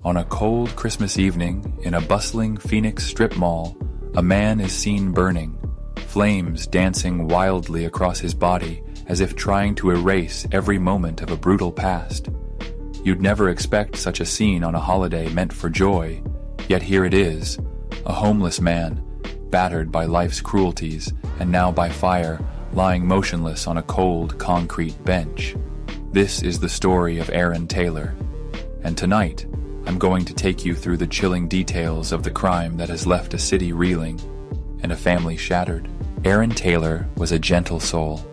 On a cold Christmas evening in a bustling Phoenix strip mall, a man is seen burning, flames dancing wildly across his body as if trying to erase every moment of a brutal past. You'd never expect such a scene on a holiday meant for joy, yet here it is, a homeless man, battered by life's cruelties and now by fire, lying motionless on a cold concrete bench. This is the story of Aaron Taylor, and tonight, I'm going to take you through the chilling details of the crime that has left a city reeling and a family shattered. Aaron Taylor was a gentle soul,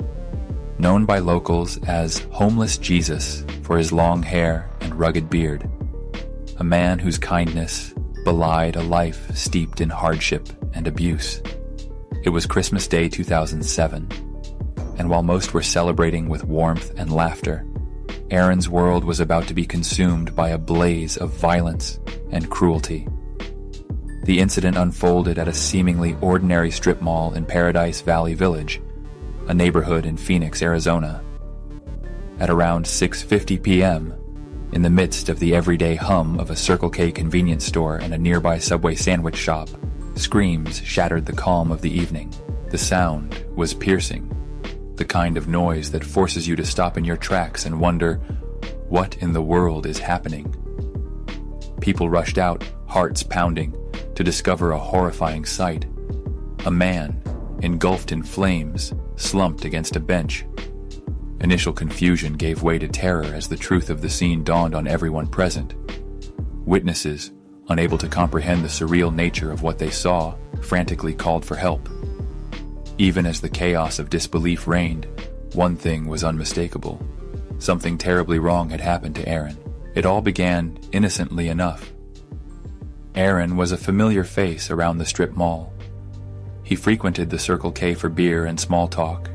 known by locals as Homeless Jesus for his long hair and rugged beard, a man whose kindness belied a life steeped in hardship and abuse. It was Christmas Day 2007, and while most were celebrating with warmth and laughter, Aaron's world was about to be consumed by a blaze of violence and cruelty. The incident unfolded at a seemingly ordinary strip mall in Paradise Valley Village, a neighborhood in Phoenix, Arizona. At around 6:50 p.m., in the midst of the everyday hum of a Circle K convenience store and a nearby Subway sandwich shop, screams shattered the calm of the evening. The sound was piercing, the kind of noise that forces you to stop in your tracks and wonder, what in the world is happening? People rushed out, hearts pounding, to discover a horrifying sight. A man, engulfed in flames, slumped against a bench. Initial confusion gave way to terror as the truth of the scene dawned on everyone present. Witnesses, unable to comprehend the surreal nature of what they saw, frantically called for help. Even as the chaos of disbelief reigned, one thing was unmistakable. Something terribly wrong had happened to Aaron. It all began innocently enough. Aaron was a familiar face around the strip mall. He frequented the Circle K for beer and small talk,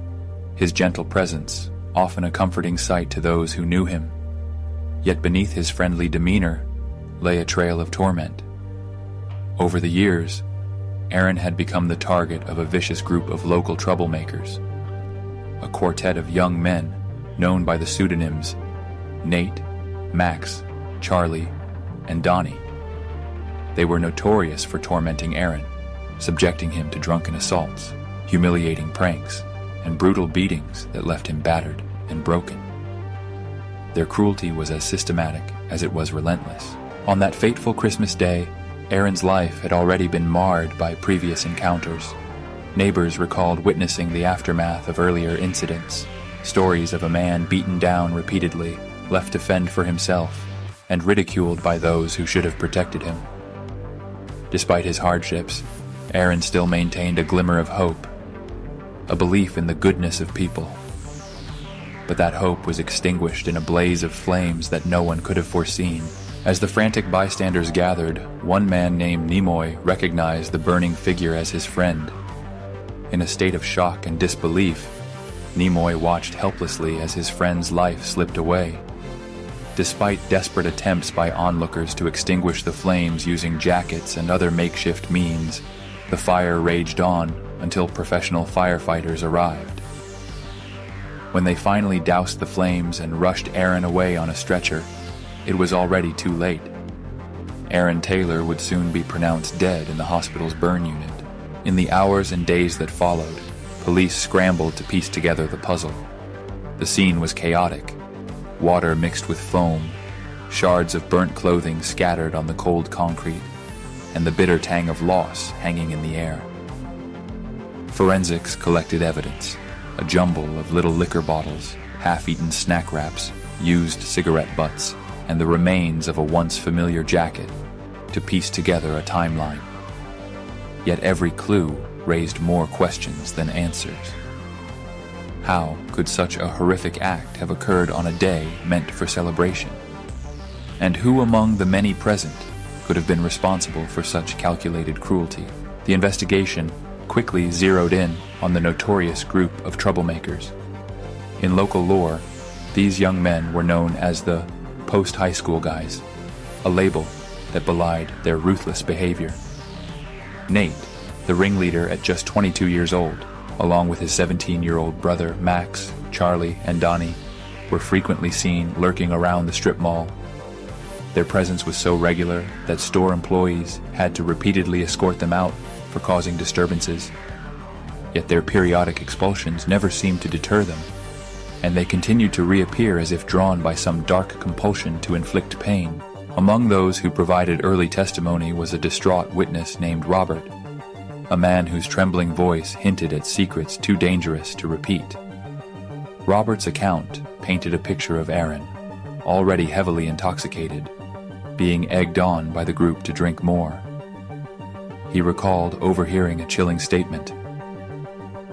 his gentle presence often a comforting sight to those who knew him. Yet beneath his friendly demeanor lay a trail of torment. Over the years, Aaron had become the target of a vicious group of local troublemakers, a quartet of young men known by the pseudonyms Nate, Max, Charlie, and Donnie. They were notorious for tormenting Aaron, subjecting him to drunken assaults, humiliating pranks, and brutal beatings that left him battered and broken. Their cruelty was as systematic as it was relentless. On that fateful Christmas day, Aaron's life had already been marred by previous encounters. Neighbors recalled witnessing the aftermath of earlier incidents, stories of a man beaten down repeatedly, left to fend for himself, and ridiculed by those who should have protected him. Despite his hardships, Aaron still maintained a glimmer of hope, a belief in the goodness of people. But that hope was extinguished in a blaze of flames that no one could have foreseen. As the frantic bystanders gathered, one man named Nimoy recognized the burning figure as his friend. In a state of shock and disbelief, Nimoy watched helplessly as his friend's life slipped away. Despite desperate attempts by onlookers to extinguish the flames using jackets and other makeshift means, the fire raged on until professional firefighters arrived. When they finally doused the flames and rushed Aaron away on a stretcher, it was already too late. Aaron Taylor would soon be pronounced dead in the hospital's burn unit. In the hours and days that followed, police scrambled to piece together the puzzle. The scene was chaotic. Water mixed with foam, shards of burnt clothing scattered on the cold concrete, and the bitter tang of loss hanging in the air. Forensics collected evidence, a jumble of little liquor bottles, half-eaten snack wraps, used cigarette butts, and the remains of a once familiar jacket to piece together a timeline. Yet every clue raised more questions than answers. How could such a horrific act have occurred on a day meant for celebration? And who among the many present could have been responsible for such calculated cruelty? The investigation quickly zeroed in on the notorious group of troublemakers. In local lore, these young men were known as the post-high school guys, a label that belied their ruthless behavior. Nate, the ringleader at just 22 years old, along with his 17-year-old brother Max, Charlie, and Donnie, were frequently seen lurking around the strip mall. Their presence was so regular that store employees had to repeatedly escort them out for causing disturbances. Yet their periodic expulsions never seemed to deter them, and they continued to reappear as if drawn by some dark compulsion to inflict pain. Among those who provided early testimony was a distraught witness named Robert, a man whose trembling voice hinted at secrets too dangerous to repeat. Robert's account painted a picture of Aaron, already heavily intoxicated, being egged on by the group to drink more. He recalled overhearing a chilling statement.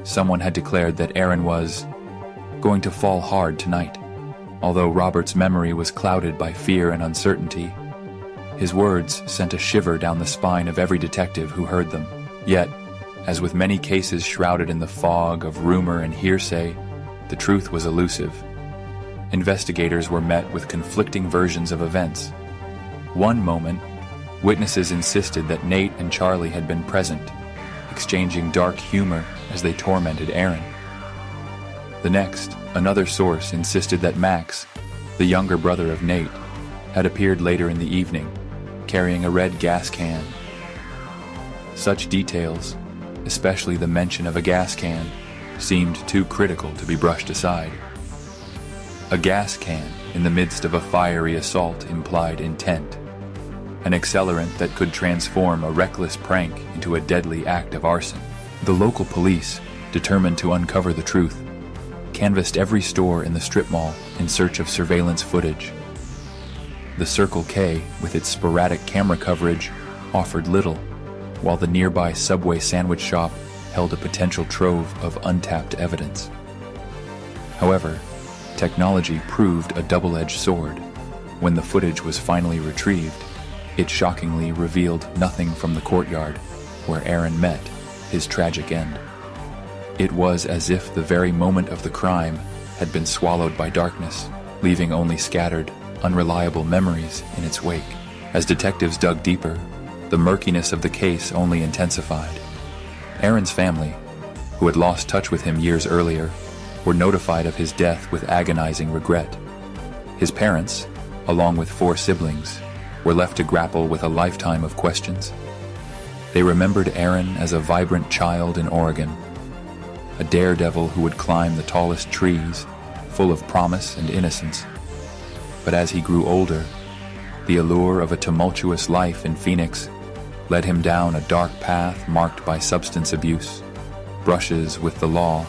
Someone had declared that Aaron was going to fall hard tonight. Although Robert's memory was clouded by fear and uncertainty, his words sent a shiver down the spine of every detective who heard them. Yet, as with many cases shrouded in the fog of rumor and hearsay, the truth was elusive. Investigators were met with conflicting versions of events. One moment, witnesses insisted that Nate and Charlie had been present, exchanging dark humor as they tormented Aaron. The next, another source insisted that Max, the younger brother of Nate, had appeared later in the evening, carrying a red gas can. Such details, especially the mention of a gas can, seemed too critical to be brushed aside. A gas can in the midst of a fiery assault implied intent, an accelerant that could transform a reckless prank into a deadly act of arson. The local police, determined to uncover the truth, canvassed every store in the strip mall in search of surveillance footage. The Circle K, with its sporadic camera coverage, offered little, while the nearby Subway sandwich shop held a potential trove of untapped evidence. However, technology proved a double-edged sword. When the footage was finally retrieved, it shockingly revealed nothing from the courtyard where Aaron met his tragic end. It was as if the very moment of the crime had been swallowed by darkness, leaving only scattered, unreliable memories in its wake. As detectives dug deeper, the murkiness of the case only intensified. Aaron's family, who had lost touch with him years earlier, were notified of his death with agonizing regret. His parents, along with 4 siblings, were left to grapple with a lifetime of questions. They remembered Aaron as a vibrant child in Oregon, a daredevil who would climb the tallest trees, full of promise and innocence. But as he grew older, the allure of a tumultuous life in Phoenix led him down a dark path marked by substance abuse, brushes with the law,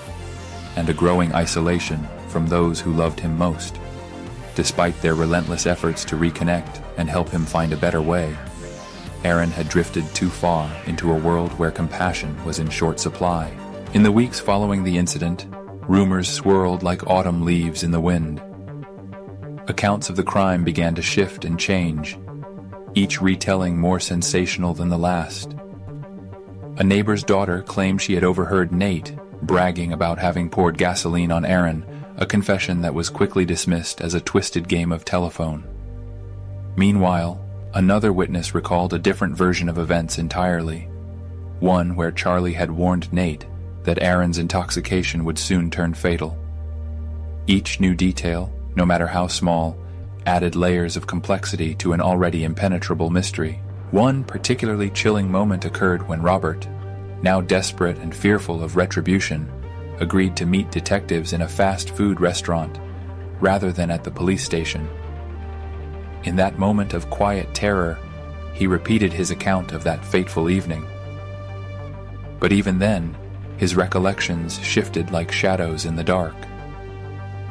and a growing isolation from those who loved him most. Despite their relentless efforts to reconnect and help him find a better way, Aaron had drifted too far into a world where compassion was in short supply. In the weeks following the incident, rumors swirled like autumn leaves in the wind. Accounts of the crime began to shift and change, each retelling more sensational than the last. A neighbor's daughter claimed she had overheard Nate bragging about having poured gasoline on Aaron, a confession that was quickly dismissed as a twisted game of telephone. Meanwhile, another witness recalled a different version of events entirely, one where Charlie had warned Nate that Aaron's intoxication would soon turn fatal. Each new detail, no matter how small, added layers of complexity to an already impenetrable mystery. One particularly chilling moment occurred when Robert, now desperate and fearful of retribution, agreed to meet detectives in a fast food restaurant rather than at the police station. In that moment of quiet terror, he repeated his account of that fateful evening. But even then, his recollections shifted like shadows in the dark.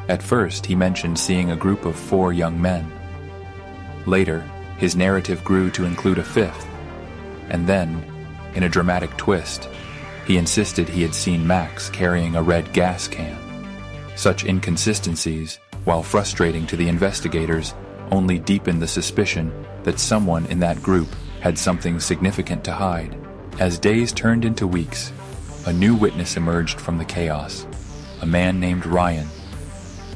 At first, he mentioned seeing a group of 4 young men. Later, his narrative grew to include a 5th, and then, in a dramatic twist, he insisted he had seen Max carrying a red gas can. Such inconsistencies, while frustrating to the investigators, only deepened the suspicion that someone in that group had something significant to hide. As days turned into weeks, a new witness emerged from the chaos, a man named Ryan.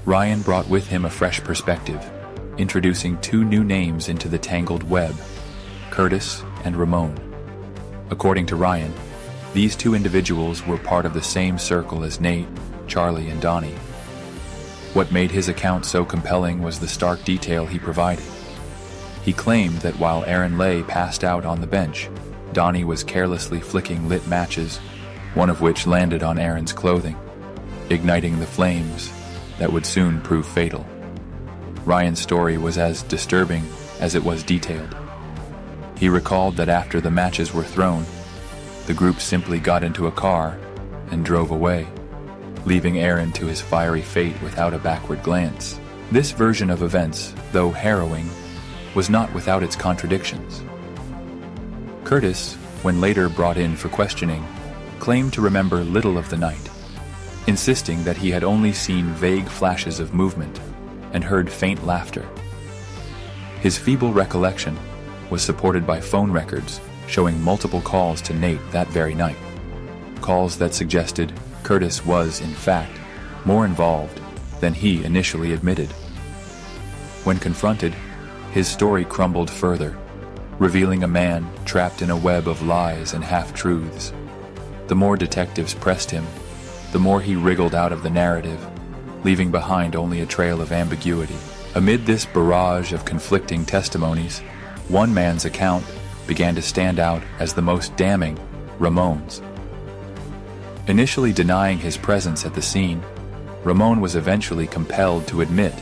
Ryan brought with him a fresh perspective, introducing 2 new names into the tangled web, Curtis and Ramon. According to Ryan, these 2 individuals were part of the same circle as Nate, Charlie, and Donnie. What made his account so compelling was the stark detail he provided. He claimed that while Aaron lay passed out on the bench, Donnie was carelessly flicking lit matches, one of which landed on Aaron's clothing, igniting the flames that would soon prove fatal. Ryan's story was as disturbing as it was detailed. He recalled that after the matches were thrown, the group simply got into a car and drove away, leaving Aaron to his fiery fate without a backward glance. This version of events, though harrowing, was not without its contradictions. Curtis, when later brought in for questioning, claimed to remember little of the night, insisting that he had only seen vague flashes of movement and heard faint laughter. His feeble recollection was supported by phone records showing multiple calls to Nate that very night, calls that suggested Curtis was, in fact, more involved than he initially admitted. When confronted, his story crumbled further, revealing a man trapped in a web of lies and half-truths. The more detectives pressed him, the more he wriggled out of the narrative, leaving behind only a trail of ambiguity. Amid this barrage of conflicting testimonies, one man's account began to stand out as the most damning, Ramon's. Initially denying his presence at the scene, Ramon was eventually compelled to admit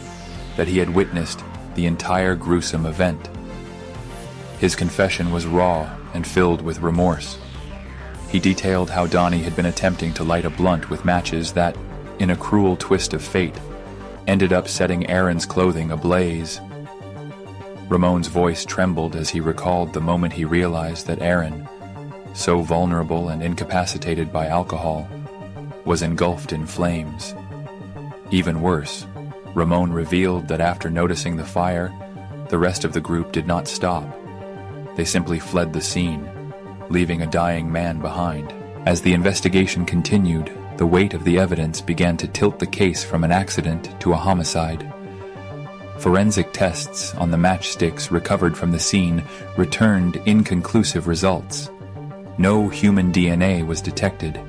that he had witnessed the entire gruesome event. His confession was raw and filled with remorse. He detailed how Donnie had been attempting to light a blunt with matches that, in a cruel twist of fate, ended up setting Aaron's clothing ablaze. Ramon's voice trembled as he recalled the moment he realized that Aaron, so vulnerable and incapacitated by alcohol, was engulfed in flames. Even worse, Ramon revealed that after noticing the fire, the rest of the group did not stop. They simply fled the scene, leaving a dying man behind. As the investigation continued, the weight of the evidence began to tilt the case from an accident to a homicide. Forensic tests on the matchsticks recovered from the scene returned inconclusive results. No human DNA was detected.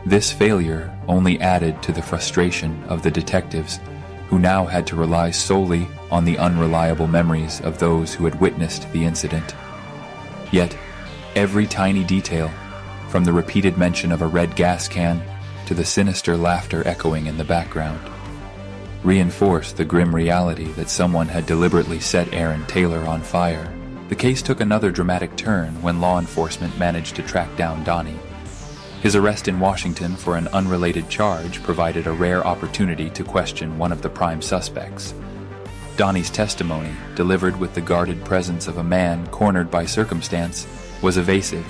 This failure only added to the frustration of the detectives, who now had to rely solely on the unreliable memories of those who had witnessed the incident. Yet, every tiny detail, from the repeated mention of a red gas can to the sinister laughter echoing in the background, reinforced the grim reality that someone had deliberately set Aaron Taylor on fire. The case took another dramatic turn when law enforcement managed to track down Donnie. His arrest in Washington for an unrelated charge provided a rare opportunity to question one of the prime suspects. Donnie's testimony, delivered with the guarded presence of a man cornered by circumstance, was evasive.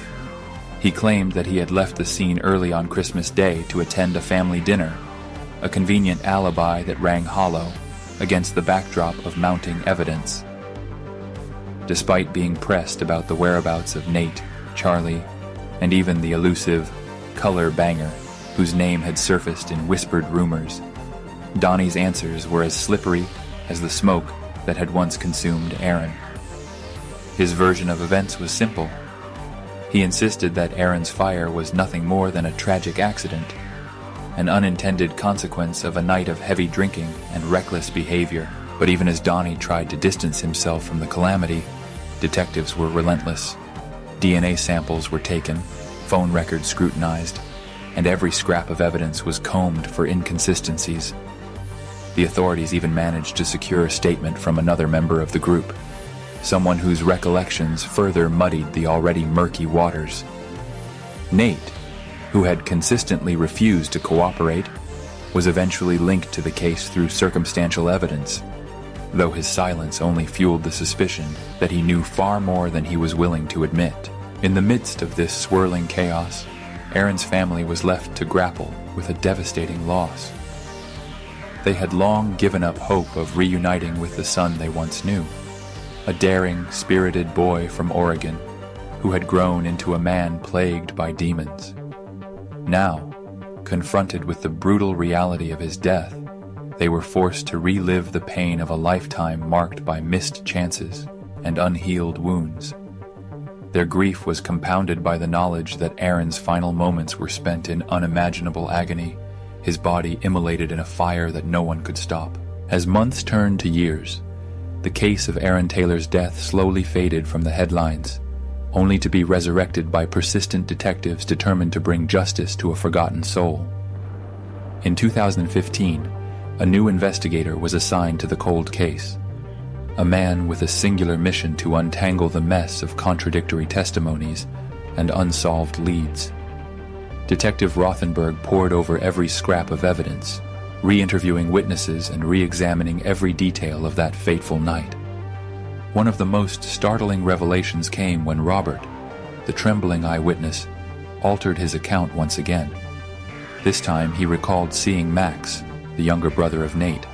He claimed that he had left the scene early on Christmas Day to attend a family dinner, a convenient alibi that rang hollow against the backdrop of mounting evidence. Despite being pressed about the whereabouts of Nate, Charlie, and even the elusive color banger whose name had surfaced in whispered rumors, Donnie's answers were as slippery as the smoke that had once consumed Aaron. His version of events was simple. He insisted that Aaron's fire was nothing more than a tragic accident, an unintended consequence of a night of heavy drinking and reckless behavior. But even as Donnie tried to distance himself from the calamity, detectives were relentless. DNA samples were taken, phone records scrutinized, and every scrap of evidence was combed for inconsistencies. The authorities even managed to secure a statement from another member of the group, someone whose recollections further muddied the already murky waters. Nate, who had consistently refused to cooperate, was eventually linked to the case through circumstantial evidence, though his silence only fueled the suspicion that he knew far more than he was willing to admit. In the midst of this swirling chaos, Aaron's family was left to grapple with a devastating loss. They had long given up hope of reuniting with the son they once knew, a daring, spirited boy from Oregon who had grown into a man plagued by demons. Now, confronted with the brutal reality of his death, they were forced to relive the pain of a lifetime marked by missed chances and unhealed wounds. Their grief was compounded by the knowledge that Aaron's final moments were spent in unimaginable agony, his body immolated in a fire that no one could stop. As months turned to years, the case of Aaron Taylor's death slowly faded from the headlines, only to be resurrected by persistent detectives determined to bring justice to a forgotten soul. In 2015, a new investigator was assigned to the cold case, a man with a singular mission to untangle the mess of contradictory testimonies and unsolved leads. Detective Rothenberg pored over every scrap of evidence, re-interviewing witnesses and re-examining every detail of that fateful night. One of the most startling revelations came when Robert, the trembling eyewitness, altered his account once again. This time he recalled seeing Max, the younger brother of Nate,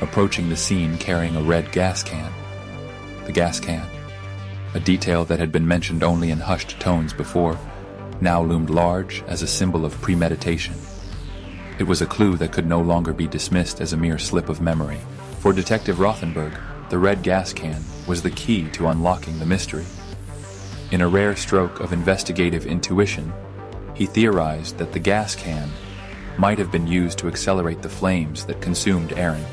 approaching the scene carrying a red gas can. The gas can, a detail that had been mentioned only in hushed tones before, now loomed large as a symbol of premeditation. It was a clue that could no longer be dismissed as a mere slip of memory. For Detective Rothenberg, the red gas can was the key to unlocking the mystery. In a rare stroke of investigative intuition, he theorized that the gas can might have been used to accelerate the flames that consumed Aaron,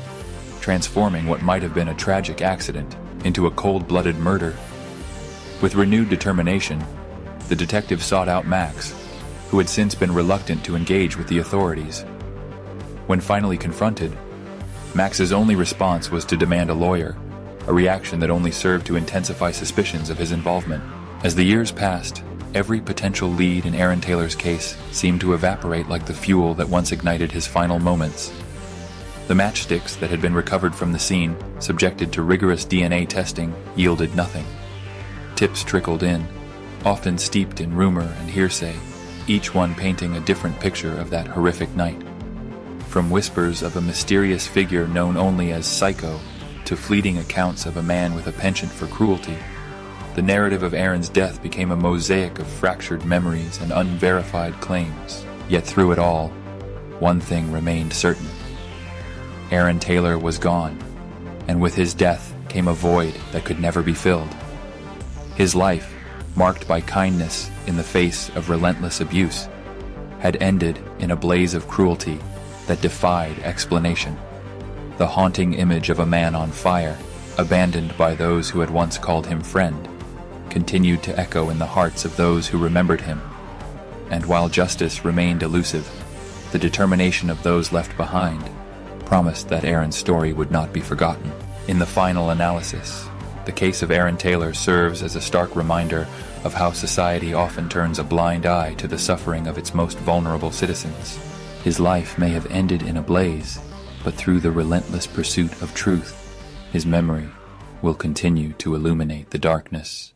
transforming what might have been a tragic accident into a cold-blooded murder. With renewed determination, the detective sought out Max, who had since been reluctant to engage with the authorities. When finally confronted, Max's only response was to demand a lawyer, a reaction that only served to intensify suspicions of his involvement. As the years passed, every potential lead in Aaron Taylor's case seemed to evaporate like the fuel that once ignited his final moments. The matchsticks that had been recovered from the scene, subjected to rigorous DNA testing, yielded nothing. Tips trickled in, often steeped in rumor and hearsay, each one painting a different picture of that horrific night. From whispers of a mysterious figure known only as Psycho to fleeting accounts of a man with a penchant for cruelty, the narrative of Aaron's death became a mosaic of fractured memories and unverified claims. Yet through it all, one thing remained certain. Aaron Taylor was gone, and with his death came a void that could never be filled. His life, marked by kindness in the face of relentless abuse, had ended in a blaze of cruelty that defied explanation. The haunting image of a man on fire, abandoned by those who had once called him friend, continued to echo in the hearts of those who remembered him. And while justice remained elusive, the determination of those left behind promised that Aaron's story would not be forgotten. In the final analysis, the case of Aaron Taylor serves as a stark reminder of how society often turns a blind eye to the suffering of its most vulnerable citizens. His life may have ended in a blaze, but through the relentless pursuit of truth, his memory will continue to illuminate the darkness.